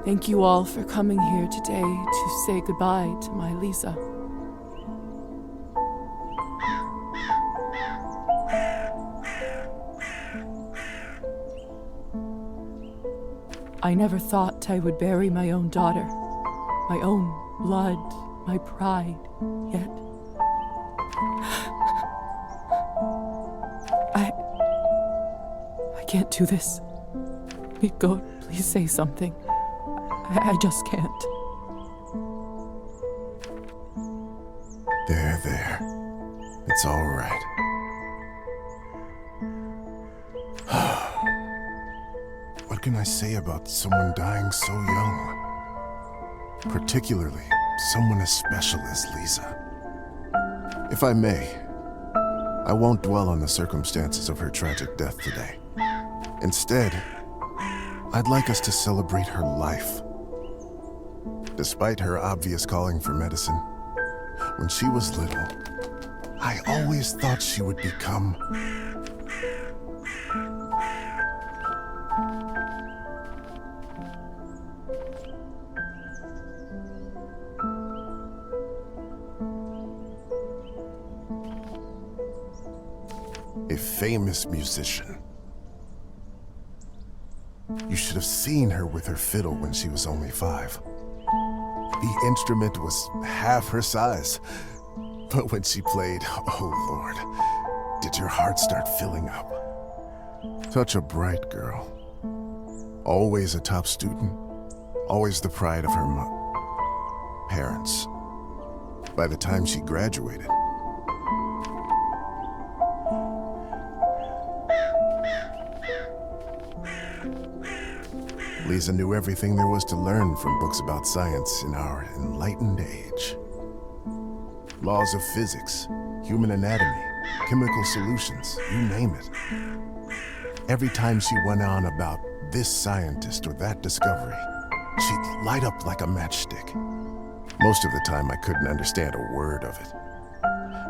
Thank you all for coming here today to say goodbye to my Lisa. I never thought I would bury my own daughter, my own blood, my pride, yet I can't do this. God, please say something. I just can't. There. It's all right. What can I say about someone dying so young? Particularly someone as special as Lisa. If I may, I won't dwell on the circumstances of her tragic death today. Instead, I'd like us to celebrate her life. Despite her obvious calling for medicine, when she was little, I always thought she would become a famous musician. You should have seen her with her fiddle when she was only 5. The instrument was half her size. But when she played, oh Lord, did your heart start filling up? Such a bright girl. Always a top student. Always the pride of her parents. By the time she graduated, Lisa knew everything there was to learn from books about science in our enlightened age. Laws of physics, human anatomy, chemical solutions, you name it. Every time she went on about this scientist or that discovery, she'd light up like a matchstick. Most of the time I couldn't understand a word of it,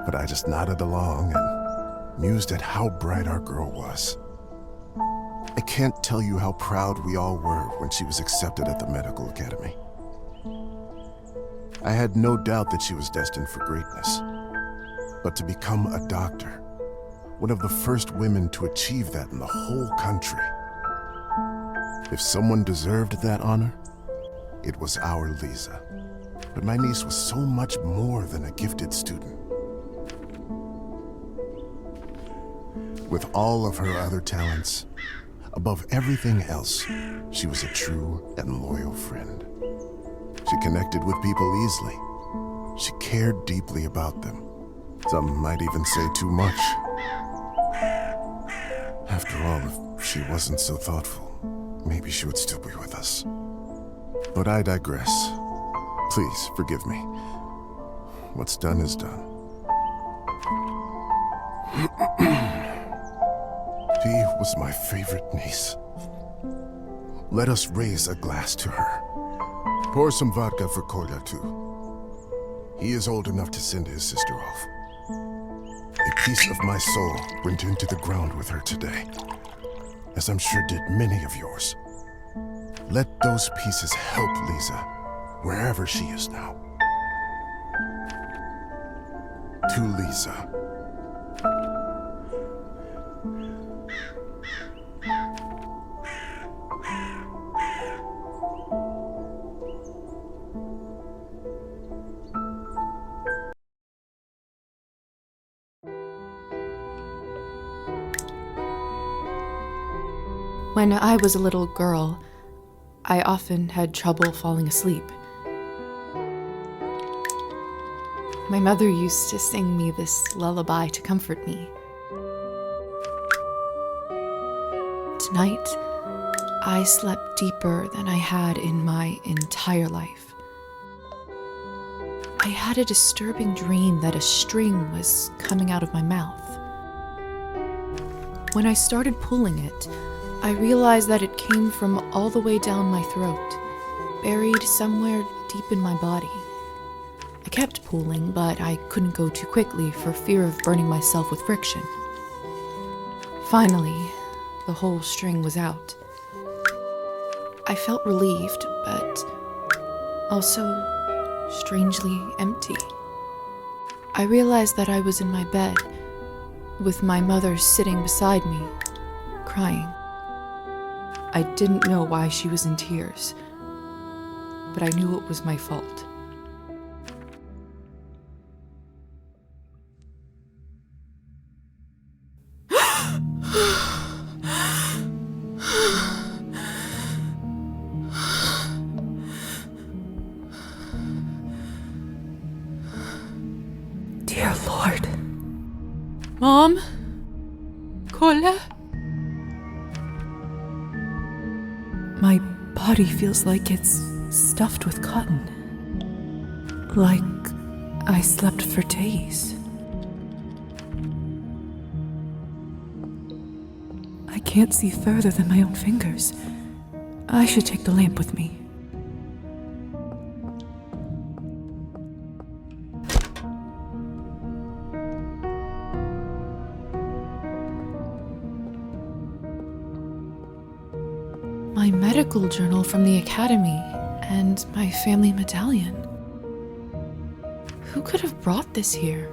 but I just nodded along and mused at how bright our girl was. I can't tell you how proud we all were when she was accepted at the medical academy. I had no doubt that she was destined for greatness, but to become a doctor, one of the first women to achieve that in the whole country. If someone deserved that honor, it was our Lisa. But my niece was so much more than a gifted student. With all of her other talents, above everything else, she was a true and loyal friend. She connected with people easily. She cared deeply about them. Some might even say too much. After all, if she wasn't so thoughtful, maybe she would still be with us. But I digress. Please forgive me. What's done is done. She was my favorite niece. Let us raise a glass to her. Pour some vodka for Kolya, too. He is old enough to send his sister off. A piece of my soul went into the ground with her today, as I'm sure did many of yours. Let those pieces help Lisa, wherever she is now. To Lisa. When I was a little girl, I often had trouble falling asleep. My mother used to sing me this lullaby to comfort me. Tonight, I slept deeper than I had in my entire life. I had a disturbing dream that a string was coming out of my mouth. When I started pulling it, I realized that it came from all the way down my throat, buried somewhere deep in my body. I kept pulling, but I couldn't go too quickly for fear of burning myself with friction. Finally, the whole string was out. I felt relieved, but also strangely empty. I realized that I was in my bed, with my mother sitting beside me, crying. I didn't know why she was in tears, but I knew it was my fault. Dear Lord. Mom? Kola? My body feels like it's stuffed with cotton. Like I slept for days. I can't see further than my own fingers. I should take the lamp with me. My medical journal from the academy and my family medallion. Who could have brought this here?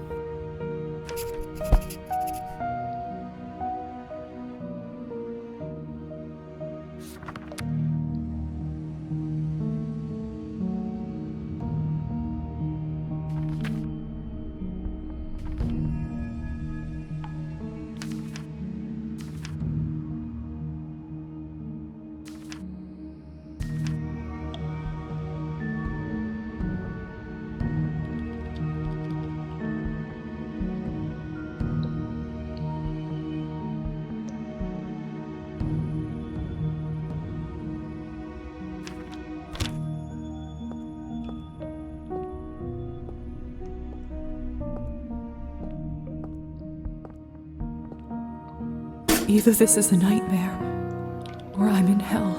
Either this is a nightmare, or I'm in hell.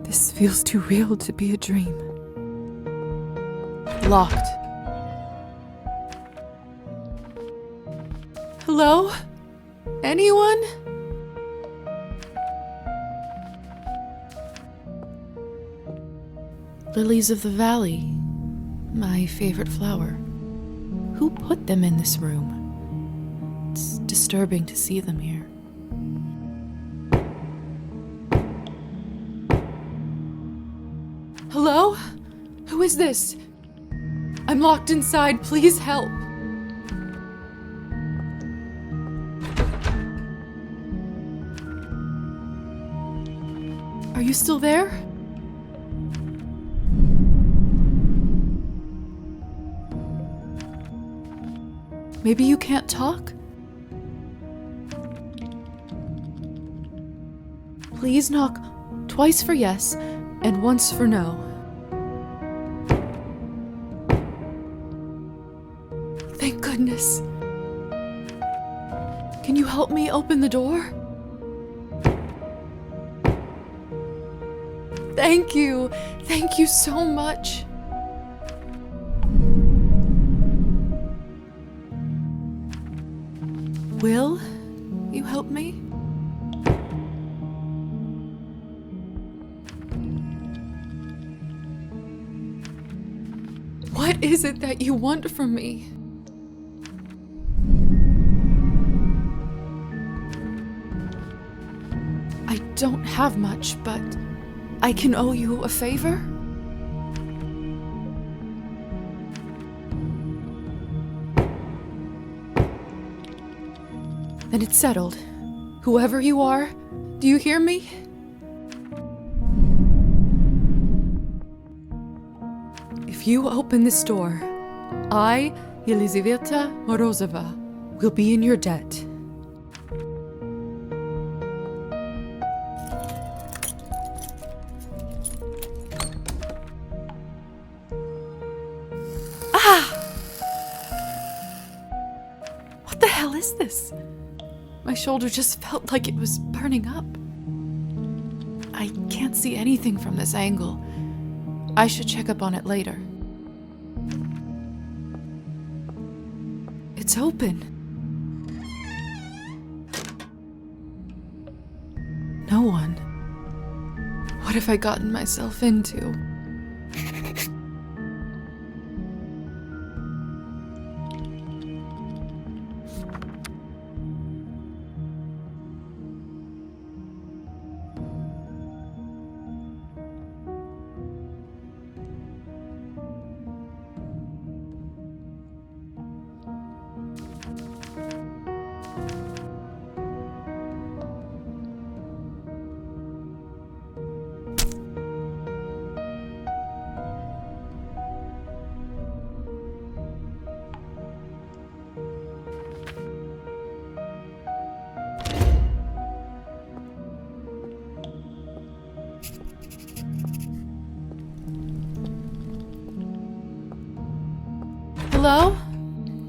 This feels too real to be a dream. Locked. Hello? Anyone? Lilies of the valley. My favorite flower. Who put them in this room? It's disturbing to see them here. Hello? Who is this? I'm locked inside. Please help. Are you still there? Maybe you can't talk? Please knock twice for yes and once for no. Thank goodness. Can you help me open the door? Thank you. Thank you so much. Will you help me? What is it that you want from me? I don't have much, but I can owe you a favor? Then it's settled. Whoever you are, do you hear me? If you open this door, I, Yelizaveta Morozova, will be in your debt. What the hell is this? My shoulder just felt like it was burning up. I can't see anything from this angle. I should check up on it later. It's open. No one. What have I gotten myself into? Hello?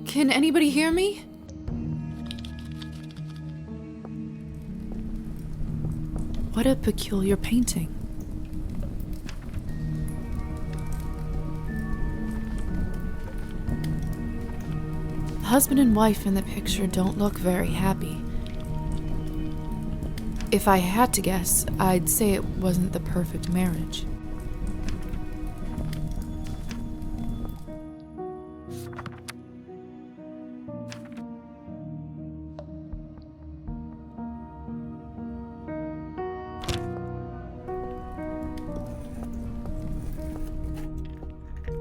Can anybody hear me? What a peculiar painting. The husband and wife in the picture don't look very happy. If I had to guess, I'd say it wasn't the perfect marriage.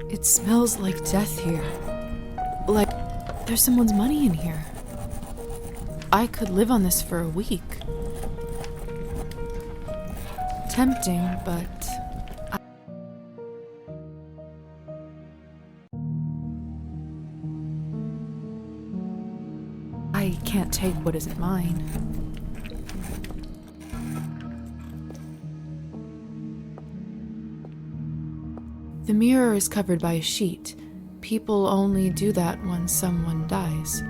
It smells like death here. Like there's someone's money in here. I could live on this for a week. Tempting, but I can't take what isn't mine. The mirror is covered by a sheet. People only do that when someone dies.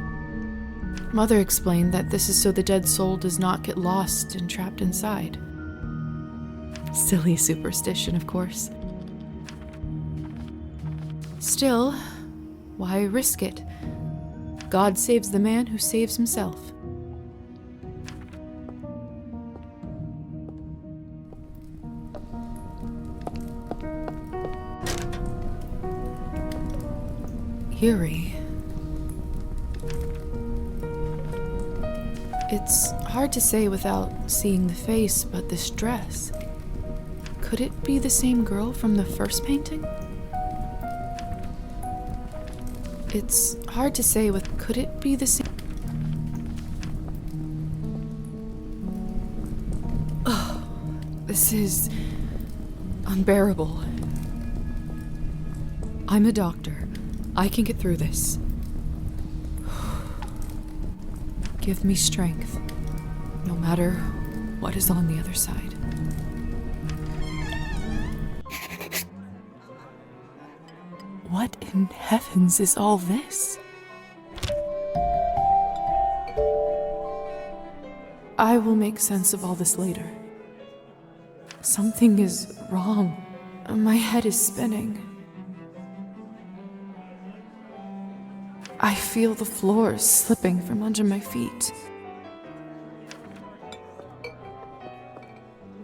Mother explained that this is so the dead soul does not get lost and trapped inside. Silly superstition, of course. Still, why risk it? God saves the man who saves himself. Eerie. It's hard to say without seeing the face, but this dress. Could it be the same girl from the first painting? It's hard to say could it be the same? Oh, this is unbearable. I'm a doctor. I can get through this. Give me strength, no matter what is on the other side. What in heavens is all this? I will make sense of all this later. Something is wrong. My head is spinning. I feel the floor slipping from under my feet.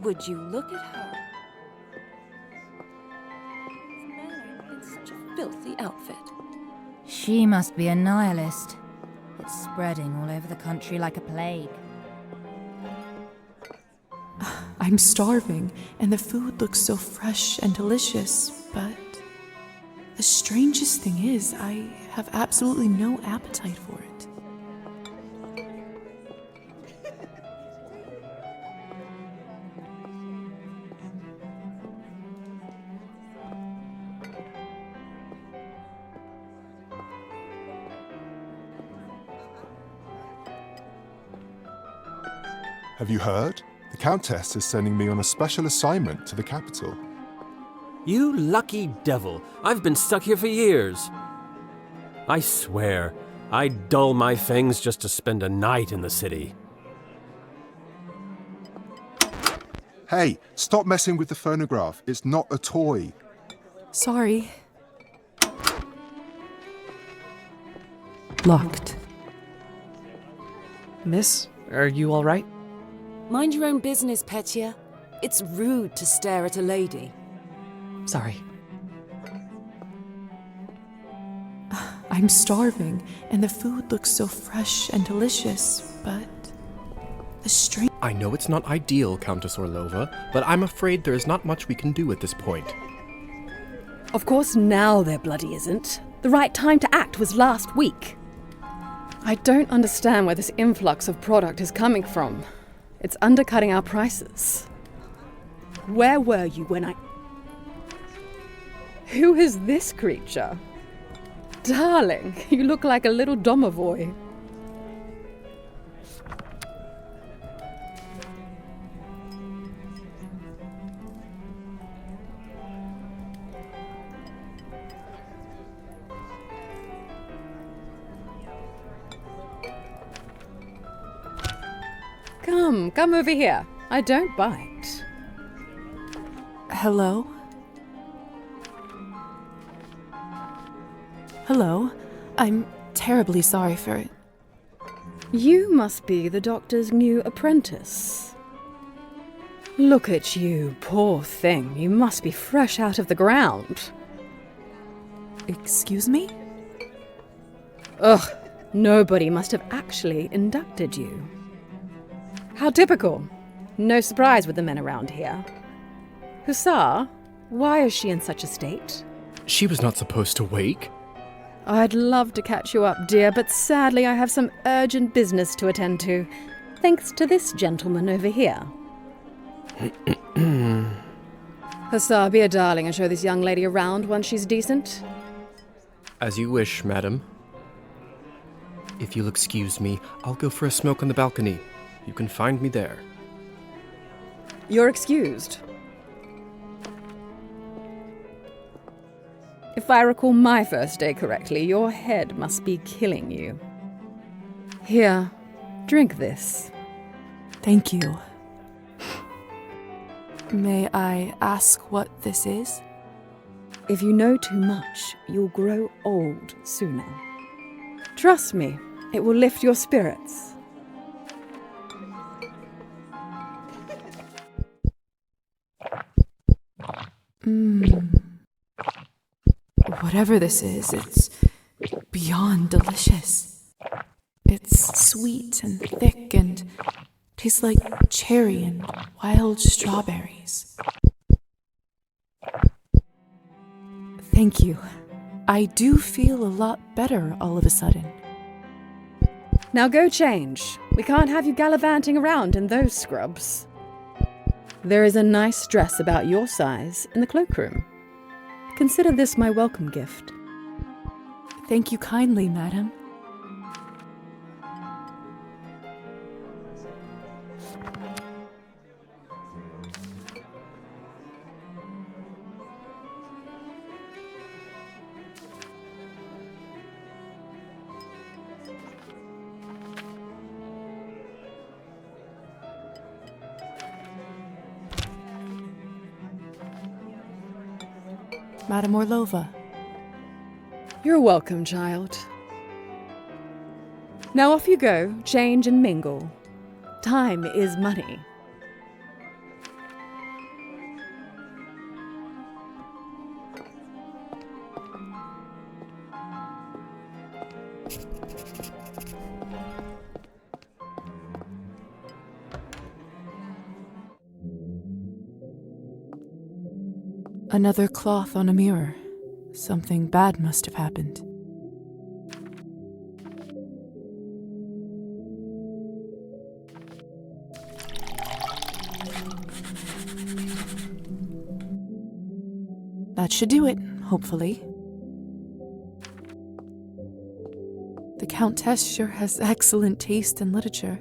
Would you look at her? In such a filthy outfit. She must be a nihilist. It's spreading all over the country like a plague. I'm starving, and the food looks so fresh and delicious, but the strangest thing is, I have absolutely no appetite for it. Have you heard? The Countess is sending me on a special assignment to the capital. You lucky devil. I've been stuck here for years. I swear, I'd dull my fangs just to spend a night in the city. Hey, stop messing with the phonograph. It's not a toy. Sorry. Locked. Miss, are you all right? Mind your own business, Petya. It's rude to stare at a lady. Sorry. I'm starving, and the food looks so fresh and delicious, but the strange... I know it's not ideal, Countess Orlova, but I'm afraid there is not much we can do at this point. Of course now there bloody isn't. The right time to act was last week. I don't understand where this influx of product is coming from. It's undercutting our prices. Where were you when I... Who is this creature? Darling, you look like a little domovoy. Come over here. I don't bite. Hello? Hello? I'm terribly sorry for it. You must be the doctor's new apprentice. Look at you, poor thing. You must be fresh out of the ground. Excuse me? Ugh, nobody must have actually inducted you. How typical. No surprise with the men around here. Hussar, why is she in such a state? She was not supposed to wake. I'd love to catch you up, dear, but sadly I have some urgent business to attend to, thanks to this gentleman over here. Hussar, be a darling and show this young lady around once she's decent. As you wish, madam. If you'll excuse me, I'll go for a smoke on the balcony. You can find me there. You're excused. If I recall my first day correctly, your head must be killing you. Here, drink this. Thank you. May I ask what this is? If you know too much, you'll grow old sooner. Trust me, it will lift your spirits. Whatever this is, it's beyond delicious. It's sweet and thick and tastes like cherry and wild strawberries. Thank you. I do feel a lot better all of a sudden. Now go change. We can't have you gallivanting around in those scrubs. There is a nice dress about your size in the cloakroom. Consider this my welcome gift. Thank you kindly, madam. Madame Orlova. You're welcome, child. Now off you go, change and mingle. Time is money. Another cloth on a mirror. Something bad must have happened. That should do it, hopefully. The Countess sure has excellent taste in literature.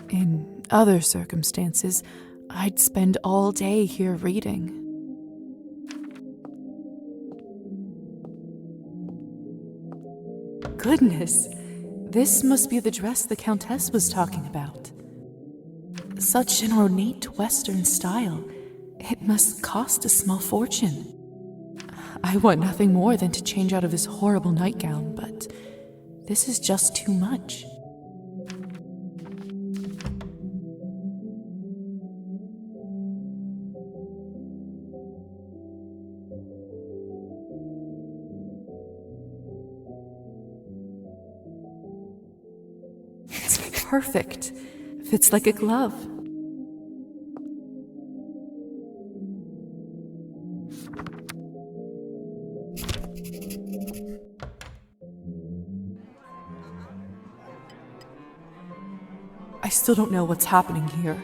In other circumstances, I'd spend all day here reading. Goodness, this must be the dress the Countess was talking about. Such an ornate Western style. It must cost a small fortune. I want nothing more than to change out of this horrible nightgown, but this is just too much. perfect. Fits like a glove. I still don't know what's happening here,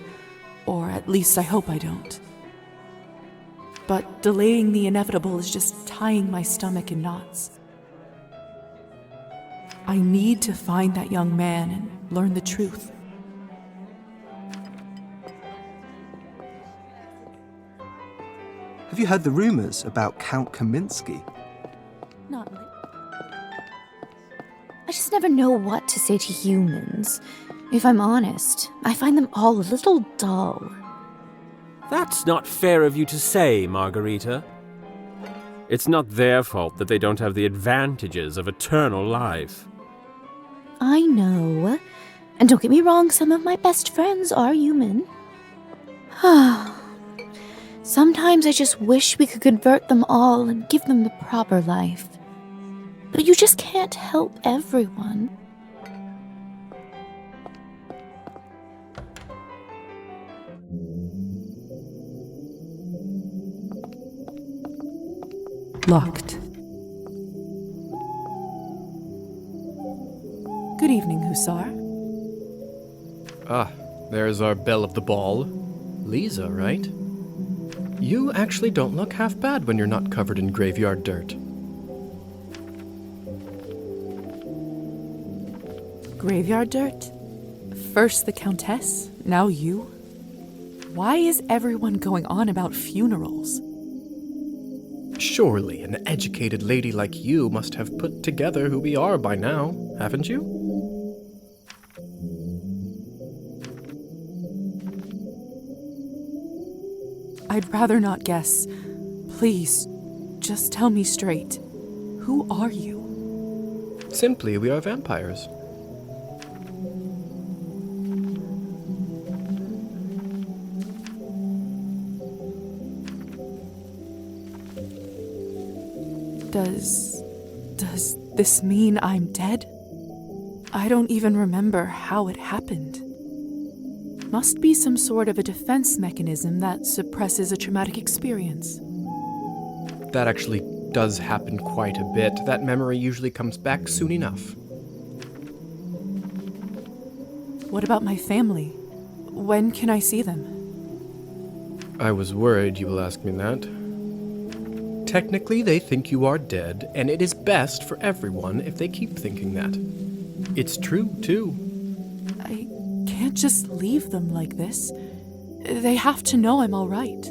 or at least I hope I don't. But delaying the inevitable is just tying my stomach in knots. I need to find that young man and learn the truth. Have you heard the rumors about Count Kaminsky? Not really. I just never know what to say to humans. If I'm honest, I find them all a little dull. That's not fair of you to say, Margarita. It's not their fault that they don't have the advantages of eternal life. I know. And don't get me wrong, some of my best friends are human. Sometimes I just wish we could convert them all and give them the proper life. But you just can't help everyone. Locked. Good evening, Hussar. Ah, there's our belle of the ball. Lisa, right? You actually don't look half bad when you're not covered in graveyard dirt. Graveyard dirt? First the Countess, now you? Why is everyone going on about funerals? Surely an educated lady like you must have put together who we are by now, haven't you? I'd rather not guess. Please, just tell me straight. Who are you? Simply, we are vampires. Does this mean I'm dead? I don't even remember how it happened. Must be some sort of a defense mechanism that suppresses a traumatic experience. That actually does happen quite a bit. That memory usually comes back soon enough. What about my family? When can I see them? I was worried you will ask me that. Technically, they think you are dead, and it is best for everyone if they keep thinking that. It's true, too. I can't just leave them like this. They have to know I'm all right.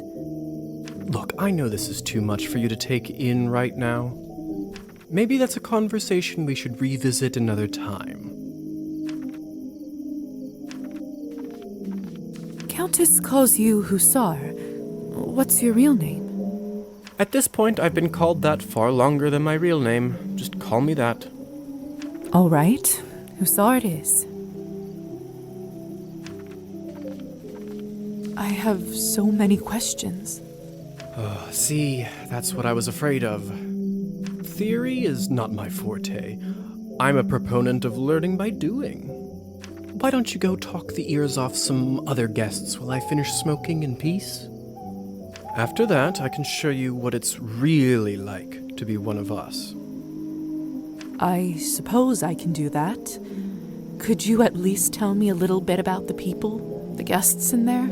Look, I know this is too much for you to take in right now. Maybe that's a conversation we should revisit another time. Countess calls you Hussar. What's your real name? At this point, I've been called that far longer than my real name. Just call me that. All right, Hussar it is. I have so many questions. See, that's what I was afraid of. Theory is not my forte. I'm a proponent of learning by doing. Why don't you go talk the ears off some other guests while I finish smoking in peace? After that, I can show you what it's really like to be one of us. I suppose I can do that. Could you at least tell me a little bit about the people, the guests in there?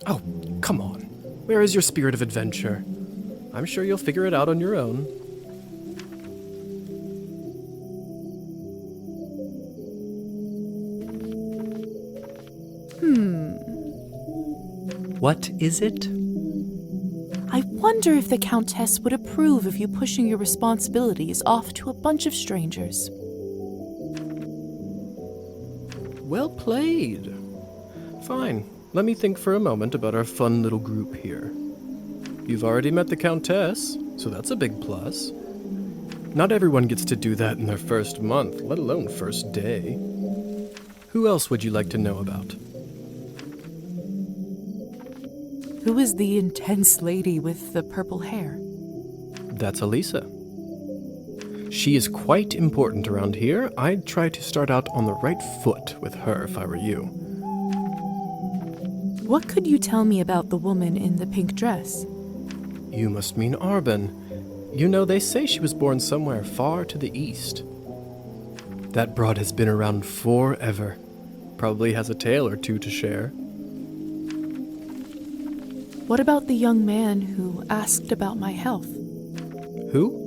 Oh, come on. Where is your spirit of adventure? I'm sure you'll figure it out on your own. What is it? I wonder if the Countess would approve of you pushing your responsibilities off to a bunch of strangers. Well played. Fine. Let me think for a moment about our fun little group here. You've already met the Countess, so that's a big plus. Not everyone gets to do that in their first month, let alone first day. Who else would you like to know about? Who is the intense lady with the purple hair? That's Elisa. She is quite important around here. I'd try to start out on the right foot with her if I were you. What could you tell me about the woman in the pink dress? You must mean Arbin. You know, they say she was born somewhere far to the east. That broad has been around forever. Probably has a tale or two to share. What about the young man who asked about my health? Who?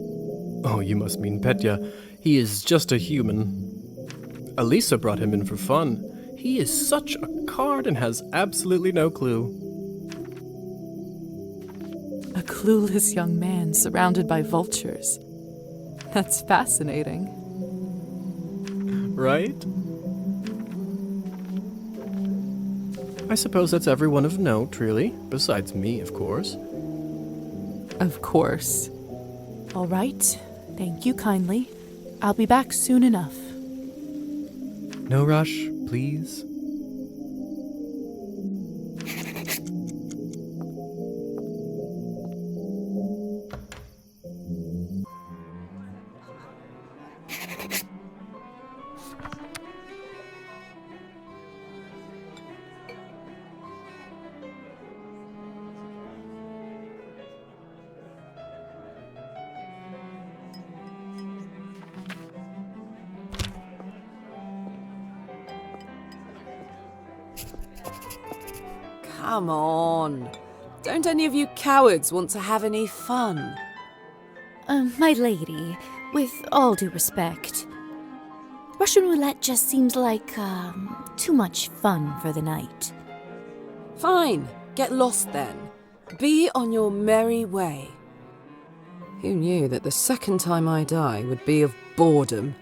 Oh, you must mean Petya. He is just a human. Elisa brought him in for fun. He is such a card and has absolutely no clue. A clueless young man surrounded by vultures. That's fascinating. Right? I suppose that's everyone of note, really. Besides me, of course. Of course. All right. Thank you kindly. I'll be back soon enough. No rush, please. Come on. Don't any of you cowards want to have any fun? My lady, with all due respect, Russian roulette just seems like, too much fun for the night. Fine. Get lost then. Be on your merry way. Who knew that the second time I die would be of boredom?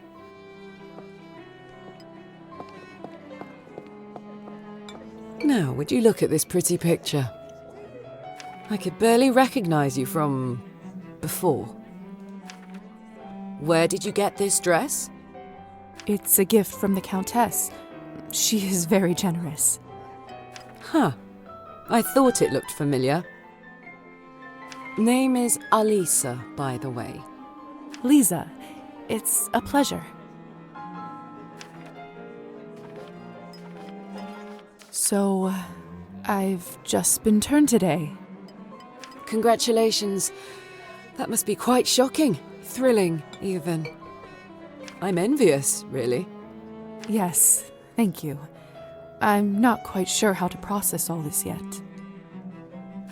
Now, would you look at this pretty picture? I could barely recognize you from before. Where did you get this dress? It's a gift from the Countess. She is very generous. Huh. I thought it looked familiar. Name is Alisa, by the way. Lisa, it's a pleasure. So, I've just been turned today. Congratulations. That must be quite shocking. Thrilling, even. I'm envious, really. Yes, thank you. I'm not quite sure how to process all this yet.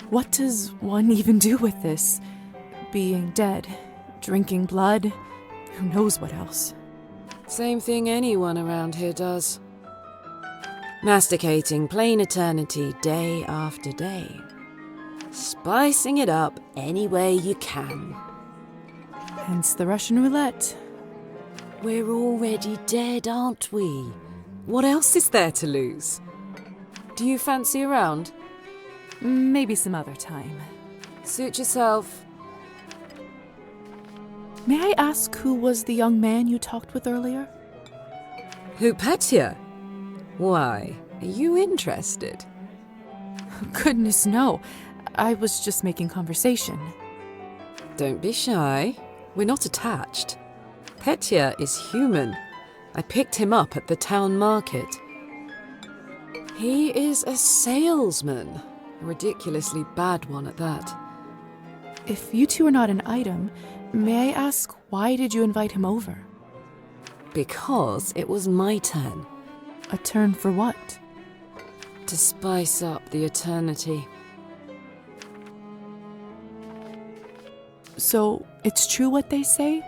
What does one even do with this? Being dead, drinking blood, who knows what else? Same thing anyone around here does. Masticating plain eternity day after day. Spicing it up any way you can. Hence the Russian roulette. We're already dead, aren't we? What else is there to lose? Do you fancy a round? Maybe some other time. Suit yourself. May I ask who was the young man you talked with earlier? Who, Petya? Why, are you interested? Goodness, no. I was just making conversation. Don't be shy. We're not attached. Petya is human. I picked him up at the town market. He is a salesman. A ridiculously bad one at that. If you two are not an item, may I ask why did you invite him over? Because it was my turn. A turn for what? To spice up the eternity. So, it's true what they say?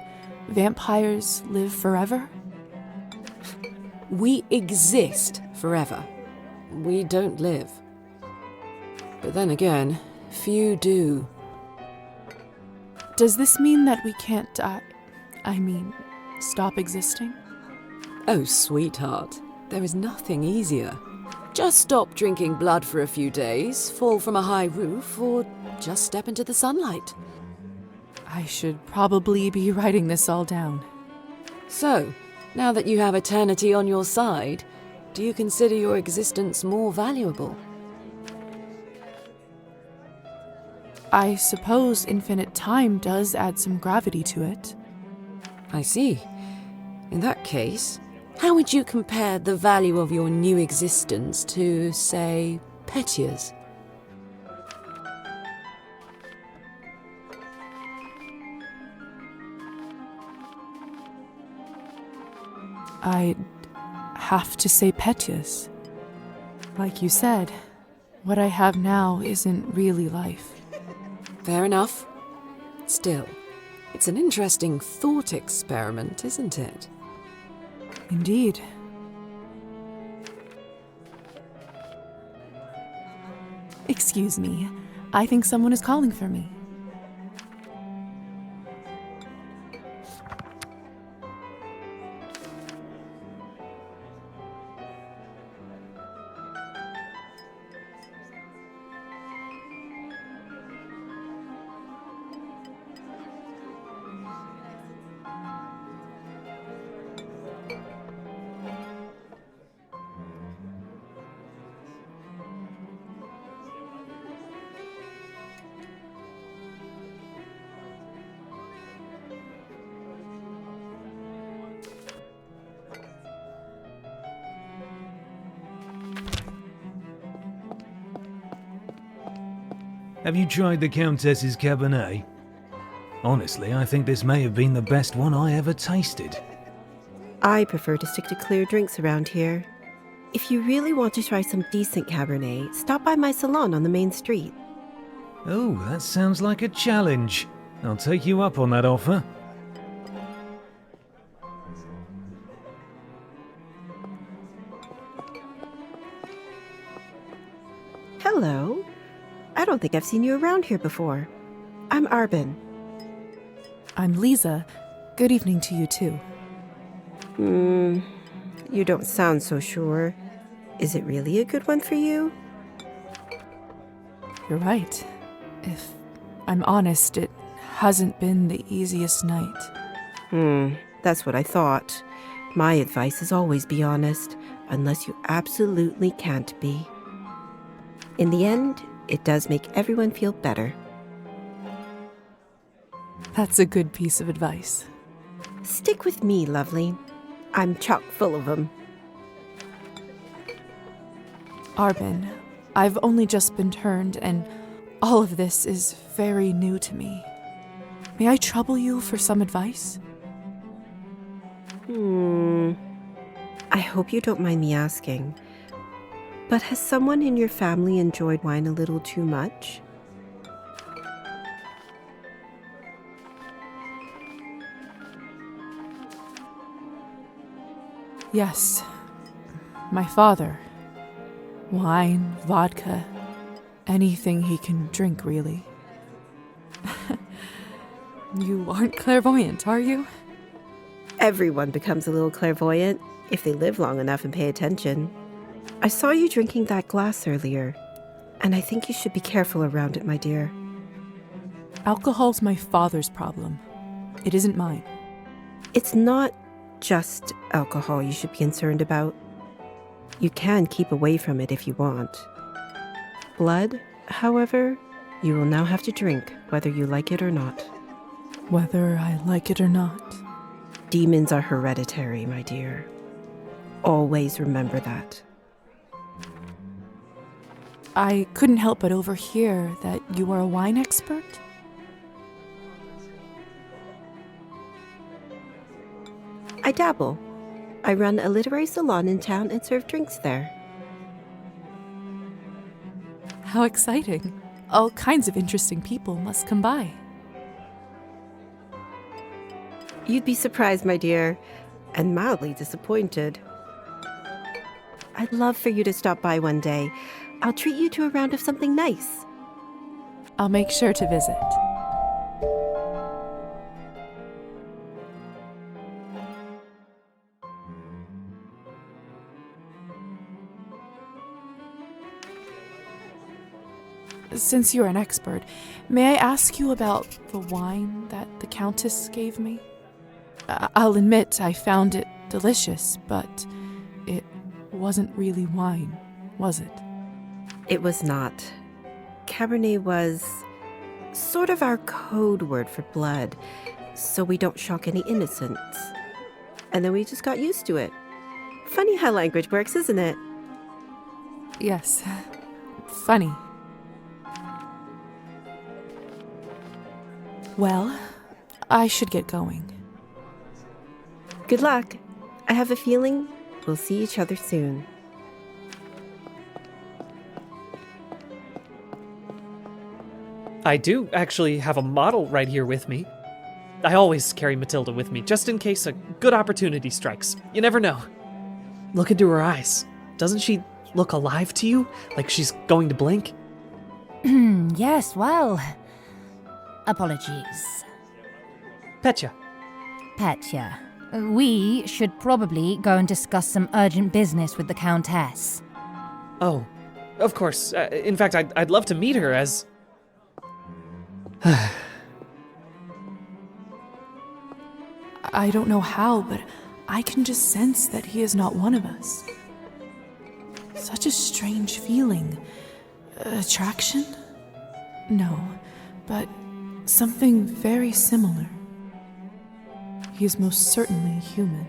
Vampires live forever? We exist forever. We don't live. But then again, few do. Does this mean that we can't stop existing? Oh, sweetheart, there is nothing easier. Just stop drinking blood for a few days, fall from a high roof, or just step into the sunlight. I should probably be writing this all down. So, now that you have eternity on your side, do you consider your existence more valuable? I suppose infinite time does add some gravity to it. I see. In that case, how would you compare the value of your new existence to, say, Petia's? I'd have to say Petia's. Like you said, what I have now isn't really life. Fair enough. Still, it's an interesting thought experiment, isn't it? Indeed. Excuse me. I think someone is calling for me. Have you tried the Countess's Cabernet? Honestly, I think this may have been the best one I ever tasted. I prefer to stick to clear drinks around here. If you really want to try some decent Cabernet, stop by my salon on the main street. Oh, that sounds like a challenge. I'll take you up on that offer. Hello. I don't think I've seen you around here before. I'm Arbin. I'm Lisa. Good evening to you too. You don't sound so sure. Is it really a good one for you? You're right. If I'm honest, it hasn't been the easiest night. That's what I thought. My advice is always be honest, unless you absolutely can't be. In the end, it does make everyone feel better. That's a good piece of advice. Stick with me, lovely. I'm chock full of them. Arbin, I've only just been turned, and all of this is very new to me. May I trouble you for some advice? I hope you don't mind me asking, but has someone in your family enjoyed wine a little too much? Yes. My father. Wine, vodka, anything he can drink, really. You aren't clairvoyant, are you? Everyone becomes a little clairvoyant if they live long enough and pay attention. I saw you drinking that glass earlier, and I think you should be careful around it, my dear. Alcohol's my father's problem. It isn't mine. It's not just alcohol you should be concerned about. You can keep away from it if you want. Blood, however, you will now have to drink, whether you like it or not. Whether I like it or not. Demons are hereditary, my dear. Always remember that. I couldn't help but overhear that you are a wine expert? I dabble. I run a literary salon in town and serve drinks there. How exciting. All kinds of interesting people must come by. You'd be surprised, my dear, and mildly disappointed. I'd love for you to stop by one day. I'll treat you to a round of something nice. I'll make sure to visit. Since you're an expert, may I ask you about the wine that the Countess gave me? I'll admit I found it delicious, but it wasn't really wine, was it? It was not. Cabernet was sort of our code word for blood. so we don't shock any innocents. And then we just got used to it. Funny how language works, isn't it? Yes. Funny. Well, I should get going. Good luck. I have a feeling we'll see each other soon. I do actually have a model right here with me. I always carry Matilda with me, just in case a good opportunity strikes. You never know. Look into her eyes. Doesn't she look alive to you? Like she's going to blink? Yes, well... Apologies. Petya. Petya. We should probably go and discuss some urgent business with the Countess. Oh, of course. In fact, I'd love to meet her as... I don't know how, but I can just sense that he is not one of us. Such a strange feeling. Attraction? No, but something very similar. He is most certainly human.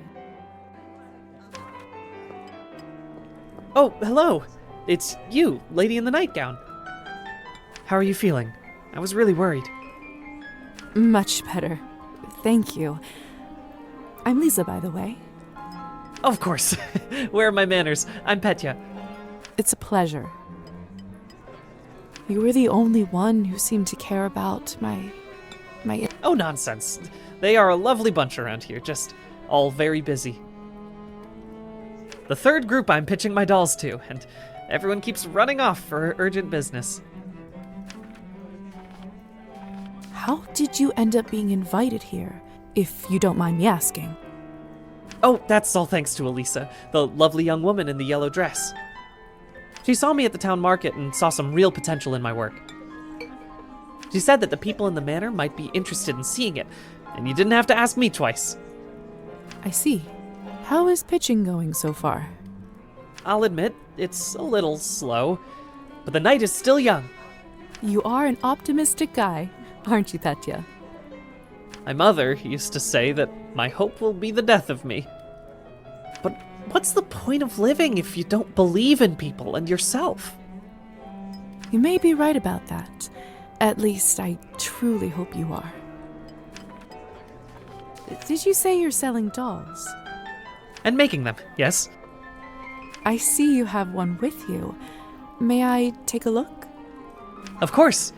Oh, hello! It's you, lady in the nightgown. How are you feeling? I was really worried. Much better. Thank you. I'm Lisa, by the way. Of course. Where are my manners? I'm Petya. It's a pleasure. You were the only one who seemed to care about my... Oh, nonsense. They are a lovely bunch around here, just all very busy. The third group I'm pitching my dolls to, and everyone keeps running off for urgent business. How did you end up being invited here, if you don't mind me asking? Oh, that's all thanks to Elisa, the lovely young woman in the yellow dress. She saw me at the town market and saw some real potential in my work. She said that the people in the manor might be interested in seeing it, and you didn't have to ask me twice. I see. How is pitching going so far? I'll admit, it's a little slow, but the night is still young. You are an optimistic guy, aren't you, Petya? My mother used to say that my hope will be the death of me. But what's the point of living if you don't believe in people and yourself? You may be right about that. At least, I truly hope you are. Did you say you're selling dolls? And making them, yes. I see you have one with you. May I take a look? Of course.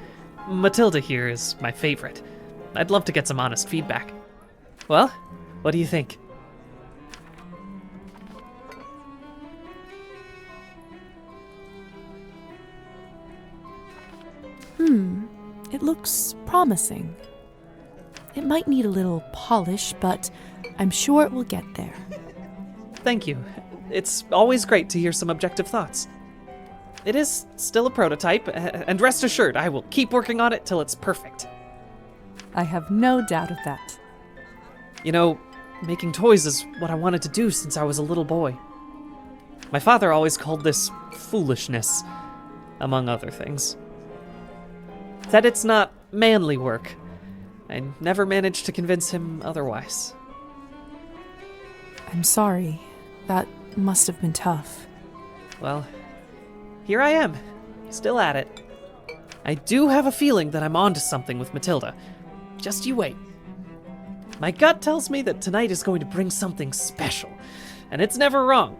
Matilda here is my favorite. I'd love to get some honest feedback. Well, what do you think? It looks promising. It might need a little polish, but I'm sure it will get there. Thank you. It's always great to hear some objective thoughts. It is still a prototype, and rest assured, I will keep working on it till it's perfect. I have no doubt of that. You know, making toys is what I wanted to do since I was a little boy. My father always called this foolishness, among other things. Said it's not manly work. I never managed to convince him otherwise. I'm sorry. That must have been tough. Well, here I am, still at it. I do have a feeling that I'm onto something with Matilda. Just you wait. My gut tells me that tonight is going to bring something special, and it's never wrong.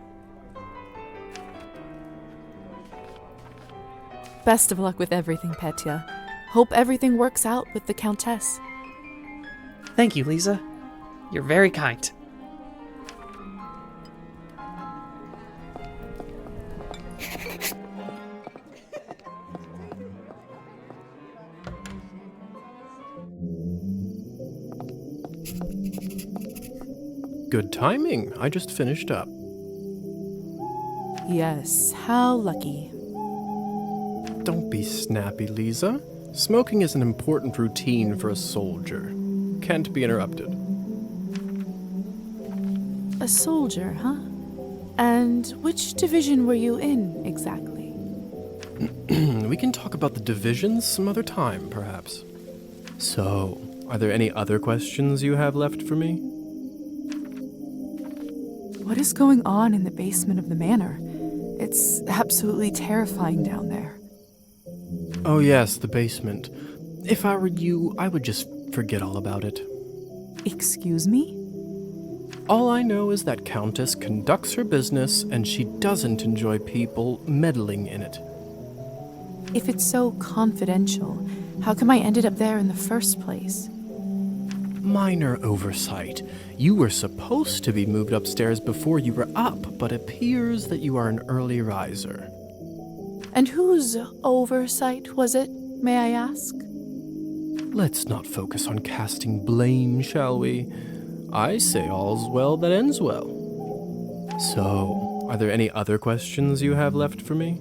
Best of luck with everything, Petya. Hope everything works out with the Countess. Thank you, Lisa. You're very kind. Good timing. I just finished up. Yes, how lucky. Don't be snappy, Lisa. Smoking is an important routine for a soldier. Can't be interrupted. A soldier, huh? And which division were you in, exactly? We can talk about the divisions some other time, perhaps. So, are there any other questions you have left for me? What is going on in the basement of the manor? It's absolutely terrifying down there. Oh yes, the basement. If I were you, I would just forget all about it. Excuse me? All I know is that Countess conducts her business and she doesn't enjoy people meddling in it. If it's so confidential, how come I ended up there in the first place? Minor oversight. You were supposed to be moved upstairs before you were up, but appears that you are an early riser. And whose oversight was it, may I ask? Let's not focus on casting blame, shall we? I say all's well that ends well. So, are there any other questions you have left for me?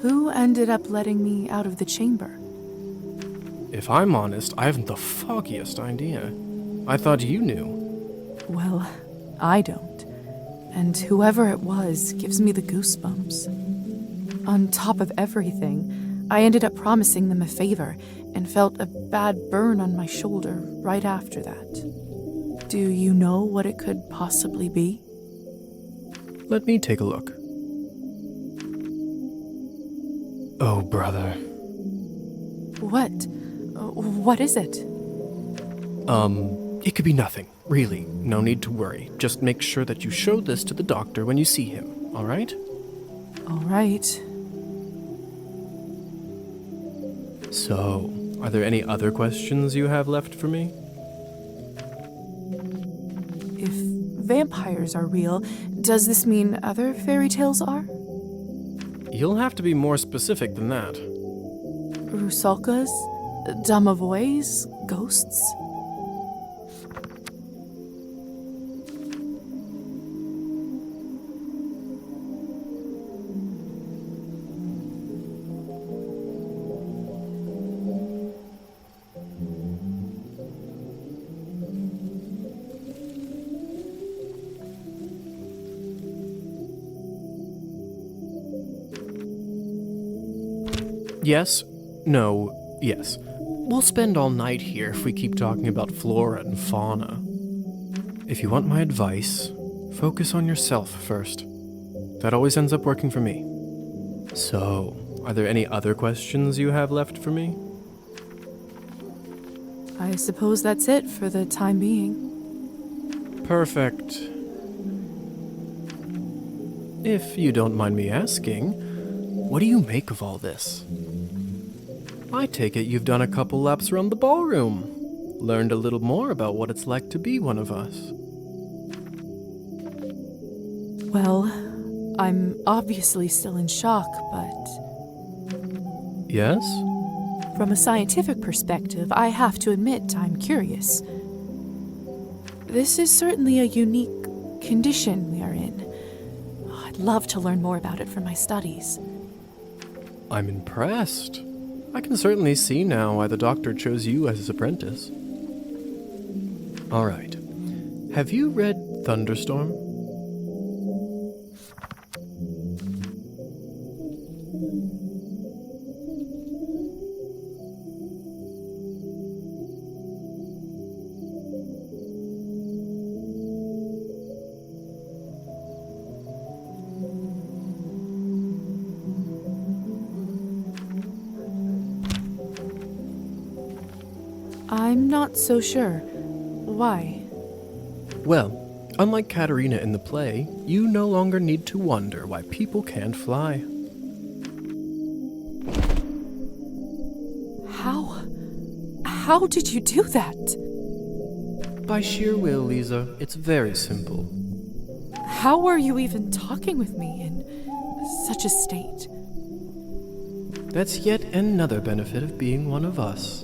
Who ended up letting me out of the chamber? If I'm honest, I haven't the foggiest idea. I thought you knew. Well, I don't. And whoever it was gives me the goosebumps. On top of everything, I ended up promising them a favor and felt a bad burn on my shoulder right after that. Do you know what it could possibly be? Let me take a look. Oh, brother. What? What is it? It could be nothing, really. No need to worry. Just make sure that you show this to the doctor when you see him, all right? All right. So, are there any other questions you have left for me? If vampires are real, does this mean other fairy tales are? You'll have to be more specific than that. Rusalkas? Domovoys? Ghosts? Yes, no, yes. We'll spend all night here if we keep talking about flora and fauna. If you want my advice, focus on yourself first. That always ends up working for me. So, are there any other questions you have left for me? I suppose that's it for the time being. Perfect. If you don't mind me asking, what do you make of all this? I take it you've done a couple laps around the ballroom. Learned a little more about what it's like to be one of us. Well, I'm obviously still in shock, but... Yes? From a scientific perspective, I have to admit I'm curious. This is certainly a unique condition we are in. I'd love to learn more about it for my studies. I'm impressed. I can certainly see now why the doctor chose you as his apprentice. All right. Have you read Thunderstorm? I'm not so sure. Why? Well, unlike Katerina in the play, you no longer need to wonder why people can't fly. How did you do that? By sheer will, Lisa. It's very simple. How were you even talking with me in such a state? That's yet another benefit of being one of us.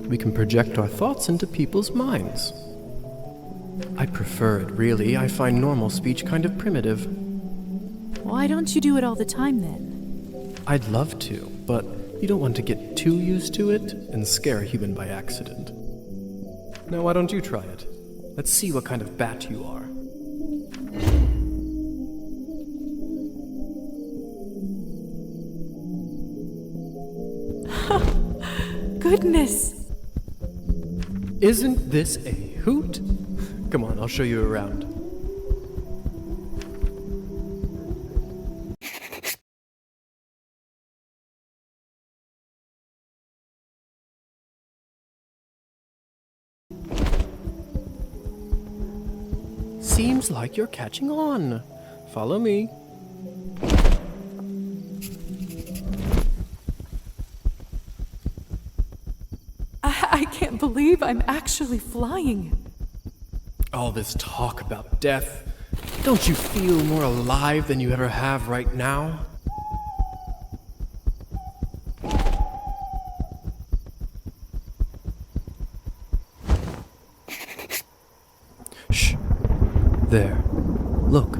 We can project our thoughts into people's minds. I prefer it, really. I find normal speech kind of primitive. Why don't you do it all the time, then? I'd love to, but you don't want to get too used to it and scare a human by accident. Now, why don't you try it? Let's see what kind of bat you are. goodness! Isn't this a hoot? Come on, I'll show you around. Seems like you're catching on. Follow me. I can't believe I'm actually flying. All this talk about death. Don't you feel more alive than you ever have right now? Shh. There. Look.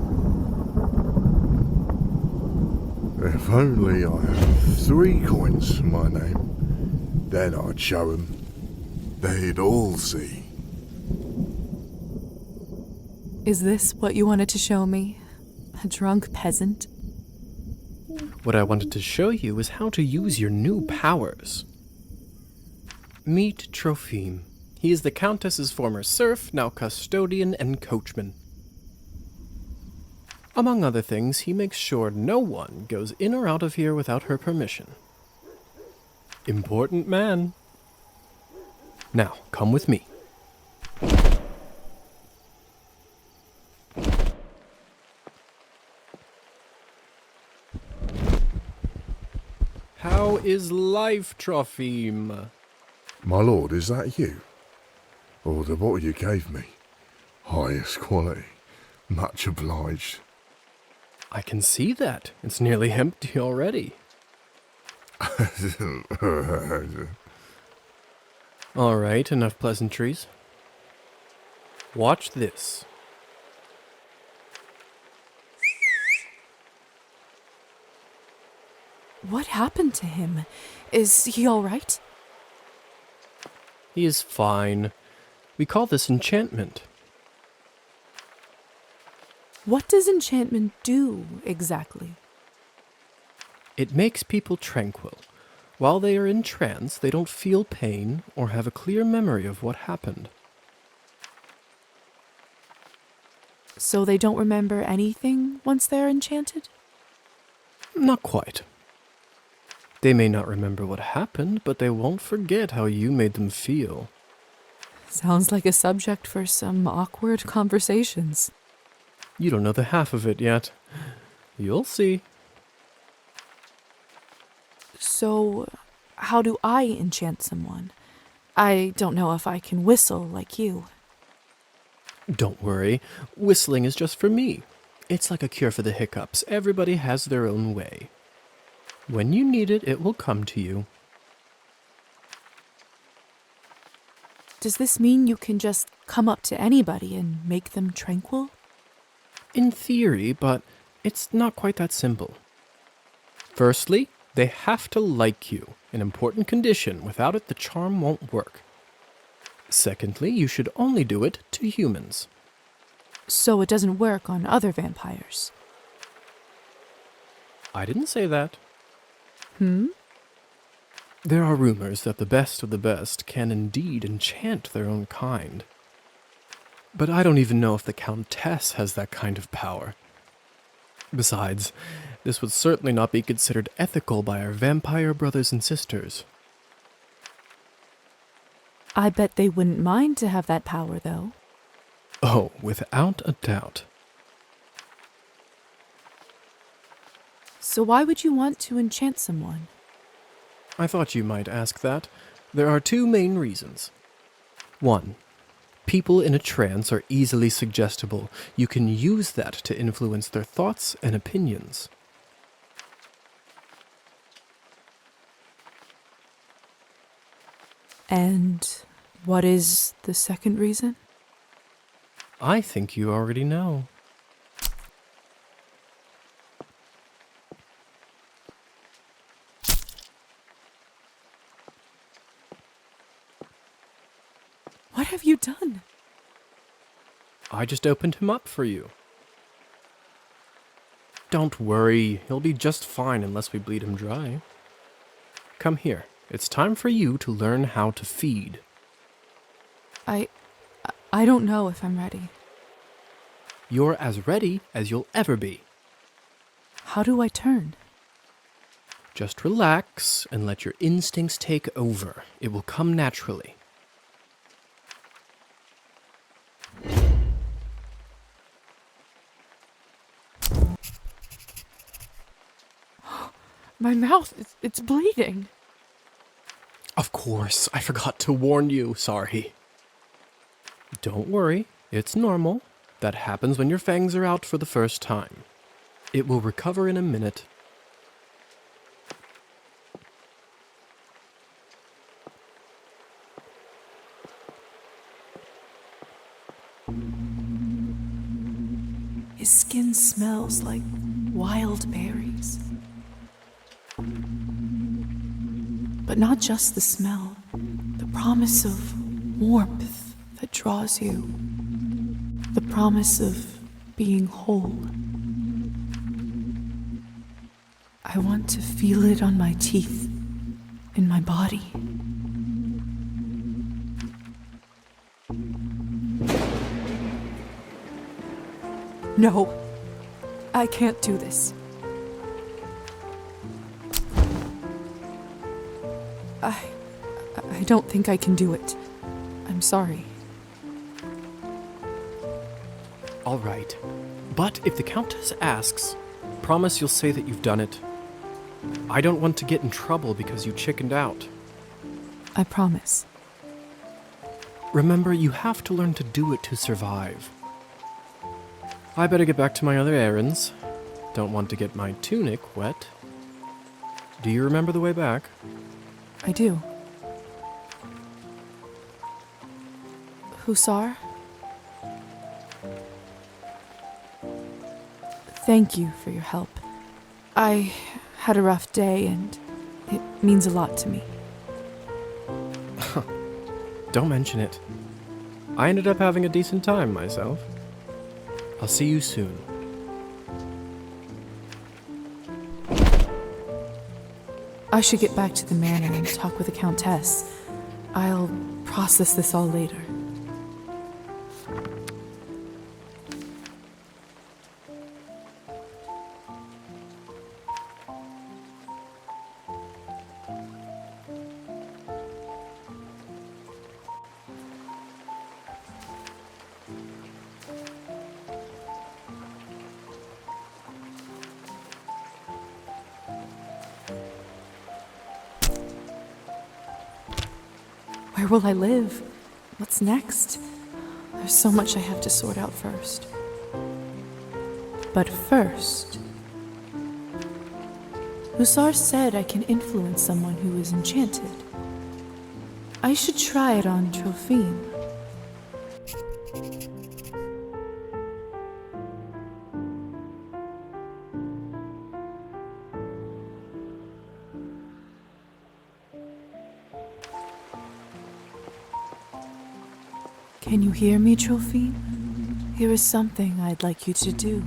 If only I had 3 coins to my name, then I'd show 'em. They'd all see. Is this what you wanted to show me? A drunk peasant? What I wanted to show you is how to use your new powers. Meet Trophime. He is the Countess's former serf, now custodian and coachman. Among other things, he makes sure no one goes in or out of here without her permission. Important man. Now, come with me. How is life, Trophime? My lord, is that you? Oh, the bottle you gave me. Highest quality. Much obliged. I can see that. It's nearly empty already. All right, enough pleasantries. Watch this. What happened to him? Is he all right? He is fine. We call this enchantment. What does enchantment do, exactly? It makes people tranquil. While they are in trance, they don't feel pain or have a clear memory of what happened. So they don't remember anything once they're enchanted? Not quite. They may not remember what happened, but they won't forget how you made them feel. Sounds like a subject for some awkward conversations. You don't know the half of it yet. You'll see. So, how do I enchant someone? I don't know if I can whistle like you. Don't worry. Whistling is just for me. It's like a cure for the hiccups. Everybody has their own way. When you need it, it will come to you. Does this mean you can just come up to anybody and make them tranquil? In theory, but it's not quite that simple. Firstly, they have to like you, an important condition. Without it, the charm won't work. Secondly, you should only do it to humans. So it doesn't work on other vampires? I didn't say that. Hmm? There are rumors that the best of the best can indeed enchant their own kind. But I don't even know if the Countess has that kind of power. Besides, this would certainly not be considered ethical by our vampire brothers and sisters. I bet they wouldn't mind to have that power, though. Oh, without a doubt. So why would you want to enchant someone? I thought you might ask that. There are 2 main reasons. 1. People in a trance are easily suggestible. You can use that to influence their thoughts and opinions. And what is the second reason? I think you already know. What have you done? I just opened him up for you. Don't worry, he'll be just fine unless we bleed him dry. Come here, It's time for you to learn how to feed. I don't know if I'm ready. You're as ready as you'll ever be. How do I turn? Just relax and let your instincts take over. It will come naturally. My mouth, it's bleeding. Of course, I forgot to warn you. Sorry. Don't worry, it's normal. That happens when your fangs are out for the first time. It will recover in a minute. His skin smells like wild berries. But not just the smell, the promise of warmth that draws you, the promise of being whole. I want to feel it on my teeth, in my body. No, I can't do this. I don't think I can do it. I'm sorry. All right. But if the Countess asks, promise you'll say that you've done it. I don't want to get in trouble because you chickened out. I promise. Remember, you have to learn to do it to survive. I better get back to my other errands. Don't want to get my tunic wet. Do you remember the way back? I do. Hussar? Thank you for your help. I had a rough day and it means a lot to me. Don't mention it. I ended up having a decent time myself. I'll see you soon. I should get back to the manor and talk with the Countess. I'll process this all later. Where will I live? What's next? There's so much I have to sort out first. But first, Hussar said I can influence someone who is enchanted. I should try it on Trophine. Can you hear me, Trophine? Here is something I'd like you to do.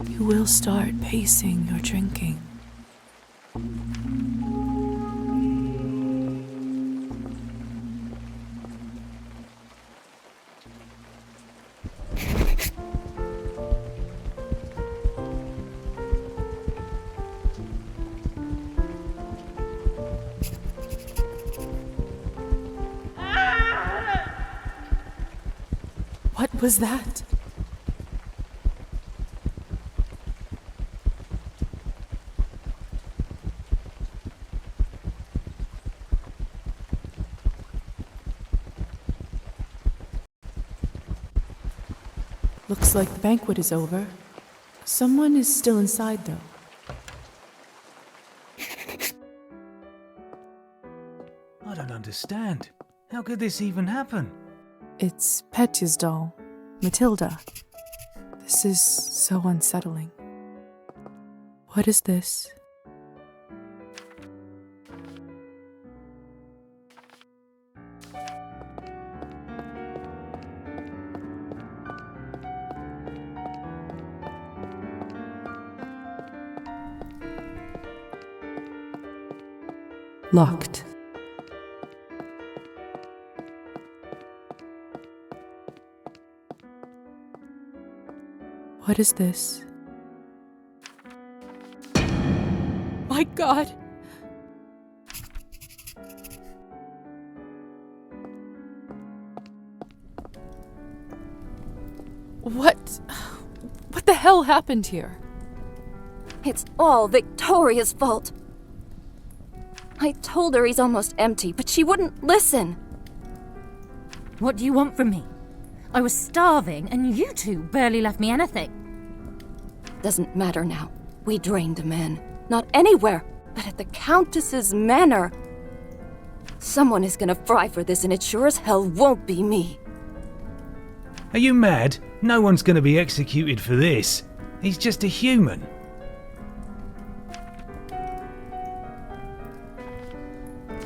You will start pacing your drinking. What was that? Looks like the banquet is over. Someone is still inside, though. I don't understand. How could this even happen? It's Petya's doll, Matilda. This is so unsettling. What is this? Locked. What is this? My God! What the hell happened here? It's all Victoria's fault. I told her he's almost empty, but she wouldn't listen. What do you want from me? I was starving, and you two barely left me anything. Doesn't matter now. We drained the man. Not anywhere, but at the Countess's manor. Someone is gonna fry for this, and it sure as hell won't be me. Are you mad? No one's going to be executed for this. He's just a human.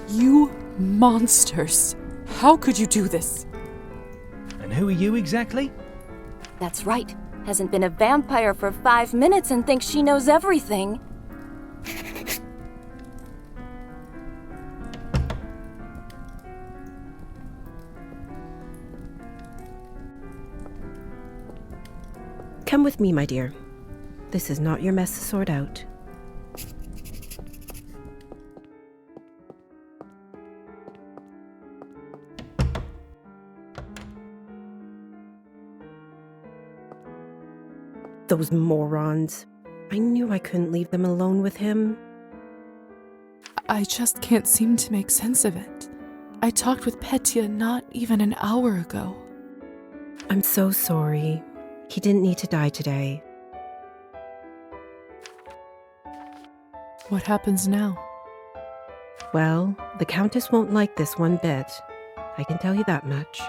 You monsters! How could you do this? And who are you exactly? That's right. Hasn't been a vampire for 5 minutes and thinks she knows everything. Come with me, my dear. This is not your mess to sort out. Those morons. I knew I couldn't leave them alone with him. I just can't seem to make sense of it. I talked with Petya not even an hour ago. I'm so sorry. He didn't need to die today. What happens now? Well, the Countess won't like this one bit. I can tell you that much.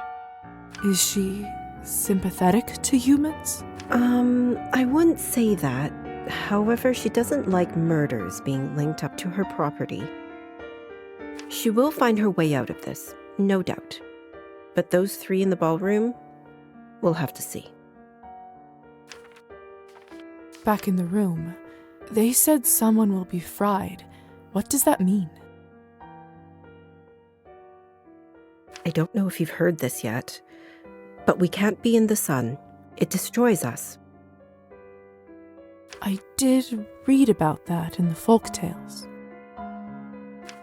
Is she sympathetic to humans? I wouldn't say that. However, she doesn't like murders being linked up to her property. She will find her way out of this, no doubt. But those three in the ballroom, we'll have to see. Back in the room, they said someone will be fried. What does that mean? I don't know if you've heard this yet, but we can't be in the sun. It destroys us. I did read about that in the folktales.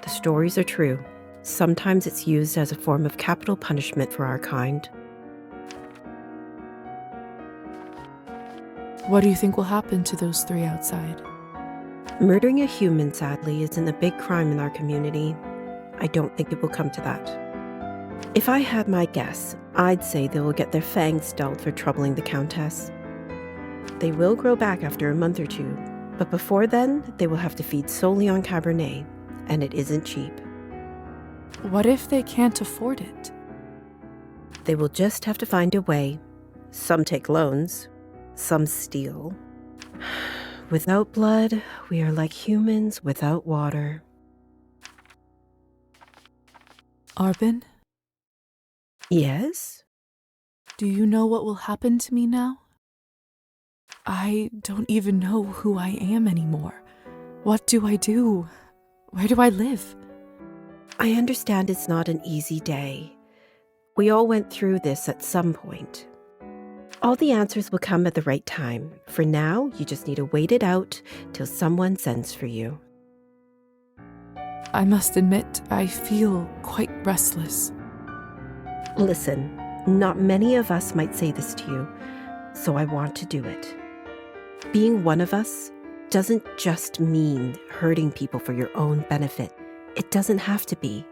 The stories are true. Sometimes it's used as a form of capital punishment for our kind. What do you think will happen to those three outside? Murdering a human, sadly, isn't a big crime in our community. I don't think it will come to that. If I had my guess, I'd say they will get their fangs dealt for troubling the Countess. They will grow back after a month or two, but before then, they will have to feed solely on Cabernet, and it isn't cheap. What if they can't afford it? They will just have to find a way. Some take loans, some steal. Without blood, we are like humans without water. Arbin? Yes? Do you know what will happen to me now? I don't even know who I am anymore. What do I do? Where do I live? I understand it's not an easy day. We all went through this at some point. All the answers will come at the right time. For now, you just need to wait it out till someone sends for you. I must admit, I feel quite restless. Listen, not many of us might say this to you, so I want to do it. Being one of us doesn't just mean hurting people for your own benefit. It doesn't have to be.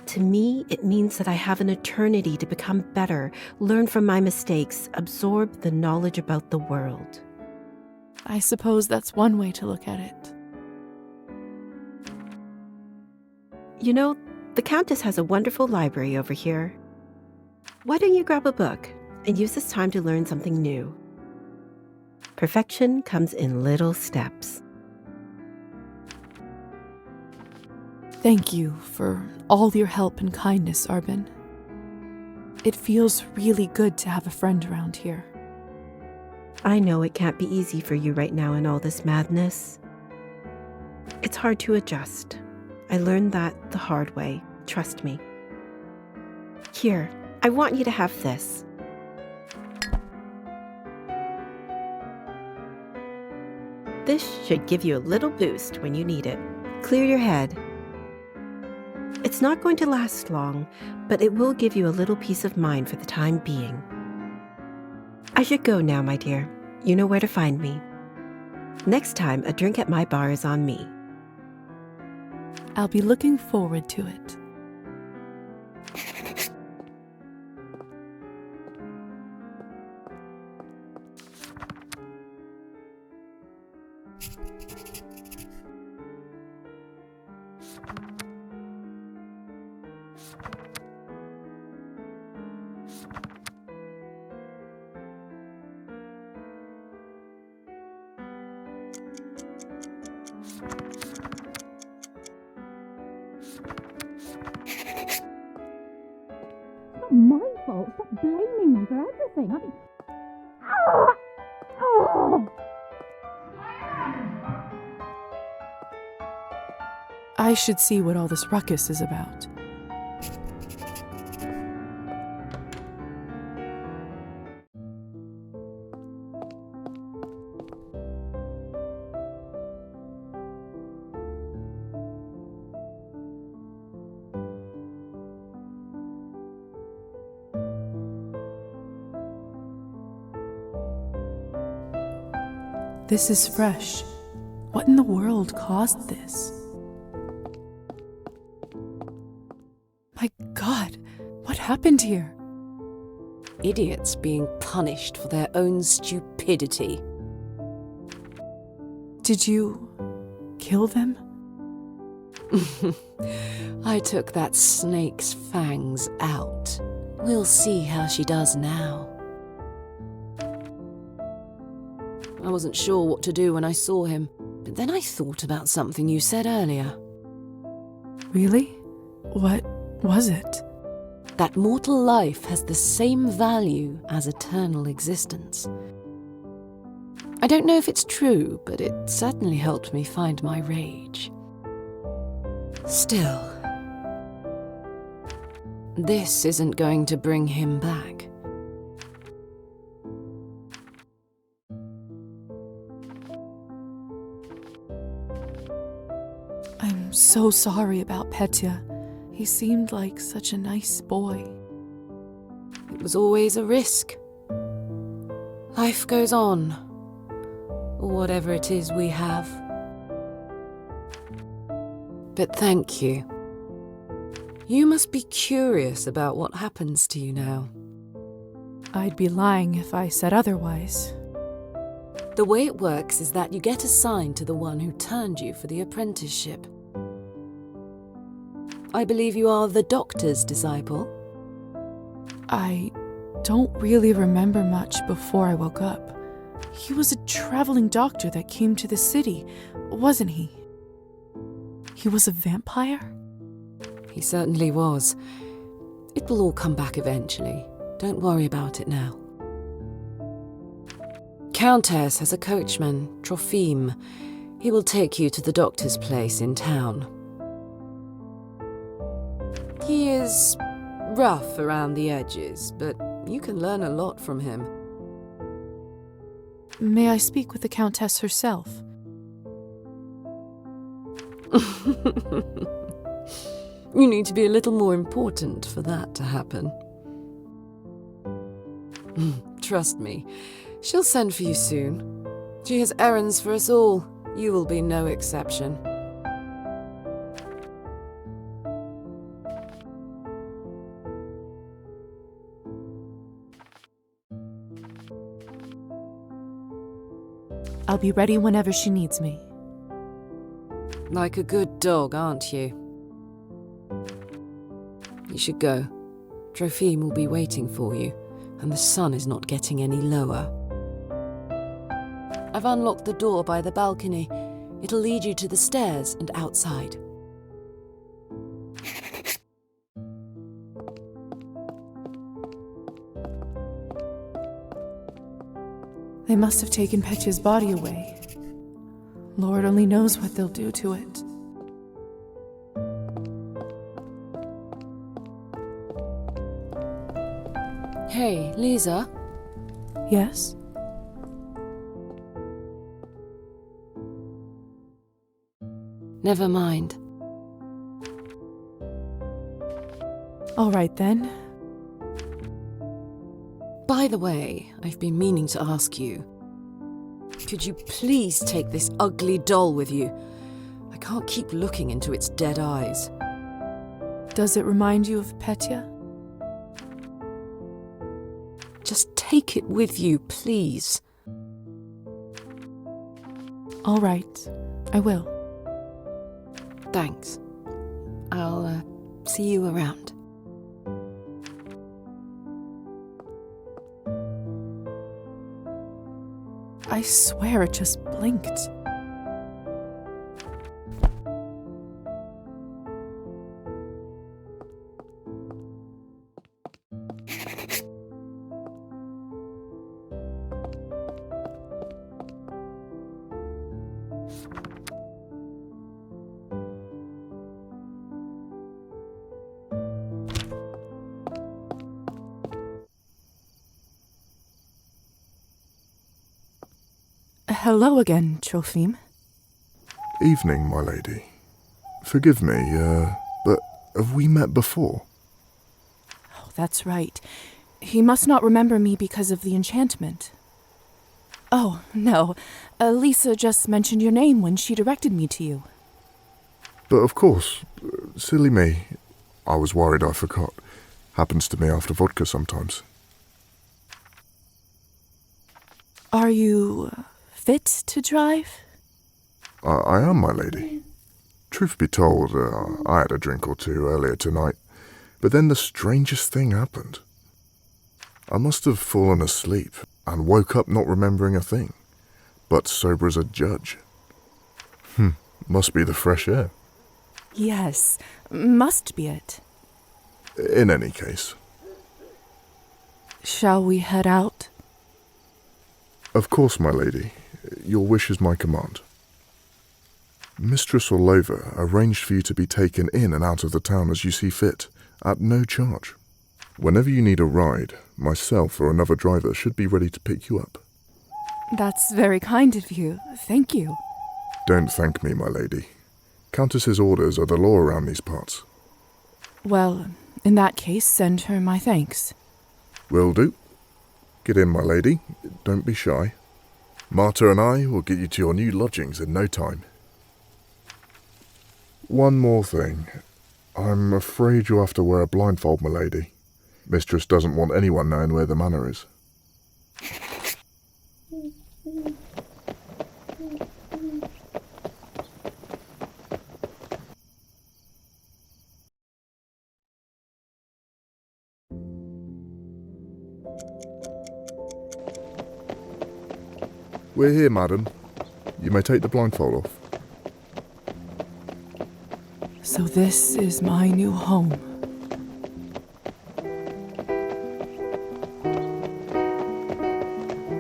To me, it means that I have an eternity to become better, learn from my mistakes, absorb the knowledge about the world. I suppose that's one way to look at it. You know, the Countess has a wonderful library over here. Why don't you grab a book and use this time to learn something new? Perfection comes in little steps. Thank you for all your help and kindness, Arbin. It feels really good to have a friend around here. I know it can't be easy for you right now in all this madness. It's hard to adjust. I learned that the hard way. Trust me. Here, I want you to have this. This should give you a little boost when you need it. Clear your head. It's not going to last long, but it will give you a little peace of mind for the time being. I should go now, my dear. You know where to find me. Next time, a drink at my bar is on me. I'll be looking forward to it. My fault. Stop blaming me for everything. I should see what all this ruckus is about. This is fresh. What in the world caused this? My God, what happened here? Idiots being punished for their own stupidity. Did you kill them? I took that snake's fangs out. We'll see how she does now. I wasn't sure what to do when I saw him, but then I thought about something you said earlier. Really? What was it? That mortal life has the same value as eternal existence. I don't know if it's true, but it certainly helped me find my rage. Still, this isn't going to bring him back. I'm so sorry about Petya. He seemed like such a nice boy. It was always a risk. Life goes on, or whatever it is we have. But thank you. You must be curious about what happens to you now. I'd be lying if I said otherwise. The way it works is that you get assigned to the one who turned you for the apprenticeship. I believe you are the doctor's disciple. I don't really remember much before I woke up. He was a traveling doctor that came to the city, wasn't he? He was a vampire? He certainly was. It will all come back eventually. Don't worry about it now. Countess has a coachman, Trofim. He will take you to the doctor's place in town. He is rough around the edges, but you can learn a lot from him. May I speak with the Countess herself? You need to be a little more important for that to happen. Trust me, she'll send for you soon. She has errands for us all. You will be no exception. I'll be ready whenever she needs me. Like a good dog, aren't you? You should go. Trofim will be waiting for you, and the sun is not getting any lower. I've unlocked the door by the balcony. It'll lead you to the stairs and outside. They must have taken Petya's body away. Lord only knows what they'll do to it. Hey, Lisa. Yes? Never mind. All right then. By the way, I've been meaning to ask you. Could you please take this ugly doll with you? I can't keep looking into its dead eyes. Does it remind you of Petya? Just take it with you, please. All right, I will. Thanks. I'll see you around. I swear it just blinked. Hello again, Trophim. Evening, my lady. Forgive me, but have we met before? Oh, that's right. He must not remember me because of the enchantment. Oh, no. Lisa just mentioned your name when she directed me to you. But of course, silly me. I was worried I forgot. Happens to me after vodka sometimes. Are you fit to drive? I am, my lady. Truth be told, I had a drink or two earlier tonight, but then the strangest thing happened. I must have fallen asleep and woke up not remembering a thing, but sober as a judge. Must be the fresh air. Yes, must be it. In any case. Shall we head out? Of course, my lady. Your wish is my command. Mistress Orlova arranged for you to be taken in and out of the town as you see fit, at no charge. Whenever you need a ride, myself or another driver should be ready to pick you up. That's very kind of you. Thank you. Don't thank me, my lady. Countess's orders are the law around these parts. Well, in that case, send her my thanks. Will do. Get in, my lady. Don't be shy. Marta and I will get you to your new lodgings in no time. One more thing. I'm afraid you'll have to wear a blindfold, my lady. Mistress doesn't want anyone knowing where the manor is. We're here, madam. You may take the blindfold off. So this is my new home.